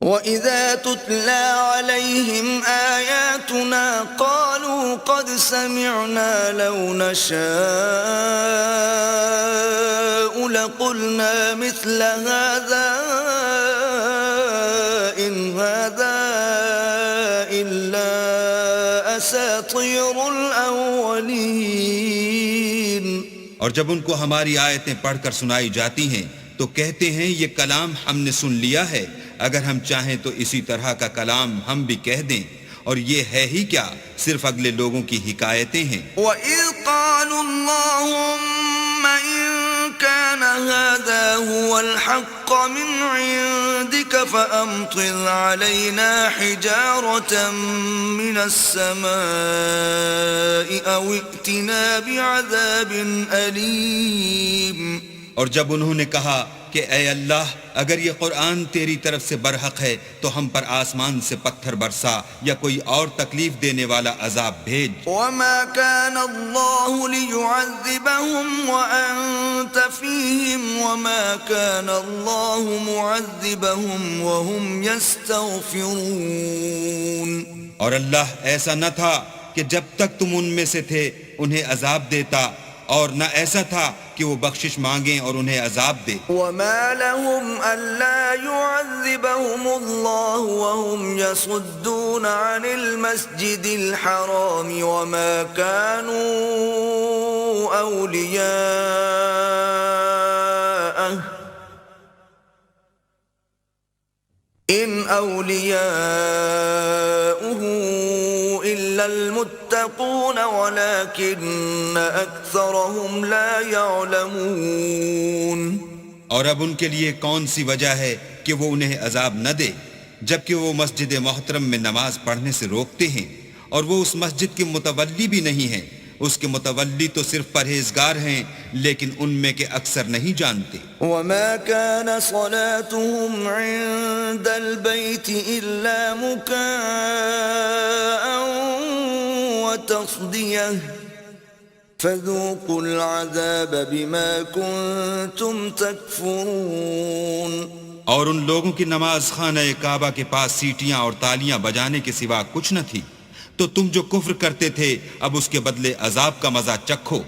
وَإِذَا تُتْلَى عَلَيْهِمْ آيَاتُنَا قَالُوا قَدْ سَمِعْنَا لَوْ نَشَاءُ لَقُلْنَا مِثْلَ هَذَا إِنْ هَذَا إِلَّا أَسَاطِيرُ الْأَوَّلِينَ۔ اور جب ان کو ہماری آیتیں پڑھ کر سنائی جاتی ہیں تو کہتے ہیں یہ کلام ہم نے سن لیا ہے، اگر ہم چاہیں تو اسی طرح کا کلام ہم بھی کہہ دیں، اور یہ ہے ہی کیا، صرف اگلے لوگوں کی حکایتیں ہیں۔ وَإِذْ قَالُوا اللَّهُمَّ إِن كَانَ هَذَا هُوَ الْحَقَّ مِنْ عِندِكَ فَأَمْطِرْ عَلَيْنَا حِجَارَةً مِنَ السَّمَاءِ أَوْ ائْتِنَا بِعَذَابٍ أَلِيمٍ۔ اور جب انہوں نے کہا کہ اے اللہ، اگر یہ قرآن تیری طرف سے برحق ہے تو ہم پر آسمان سے پتھر برسا یا کوئی اور تکلیف دینے والا عذاب بھیج۔ وَمَا كَانَ اللَّهُ لِيُعَذِّبَهُمْ وَأَنْتَ فِيهِمْ وَمَا كَانَ اللَّهُ مُعَذِّبَهُمْ وَهُمْ يَسْتَغْفِرُونَ۔ اور اللہ ایسا نہ تھا کہ جب تک تم ان میں سے تھے انہیں عذاب دیتا، اور نہ ایسا تھا کہ وہ بخشش مانگیں اور انہیں عذاب دے۔ وَمَا لَهُمْ أَلَّا يُعَذِّبَهُمُ اللَّهُ وَهُمْ يَصُدُّونَ عَنِ الْمَسْجِدِ الْحَرَامِ وَمَا كَانُوا أَوْلِيَاءَهُ إِنْ أَوْلِيَاؤُهُ إِلَّا الْمُتَّقُونَ وَلَكِنَّ أَكْثَرَهُمْ لَا يَعْلَمُونَ۔ اور اب ان کے لیے کون سی وجہ ہے کہ وہ انہیں عذاب نہ دے، جبکہ وہ مسجد محترم میں نماز پڑھنے سے روکتے ہیں، اور وہ اس مسجد کے متولی بھی نہیں ہیں، اس کے متولی تو صرف پرہیزگار ہیں، لیکن ان میں کے اکثر نہیں جانتے۔ وَمَا كَانَ صَلَاتُهُمْ عِندَ الْبَيْتِ إِلَّا مُكَاءً وَتَصْدِيَةً فَذُوقُوا الْعَذَابَ بِمَا كُنْتُمْ تَكْفُرُونَ۔ اور ان لوگوں کی نماز خانہ کعبہ کے پاس سیٹیاں اور تالیاں بجانے کے سوا کچھ نہ تھی، تو تم جو کفر کرتے تھے اب اس کے بدلے عذاب کا مزہ چکھو۔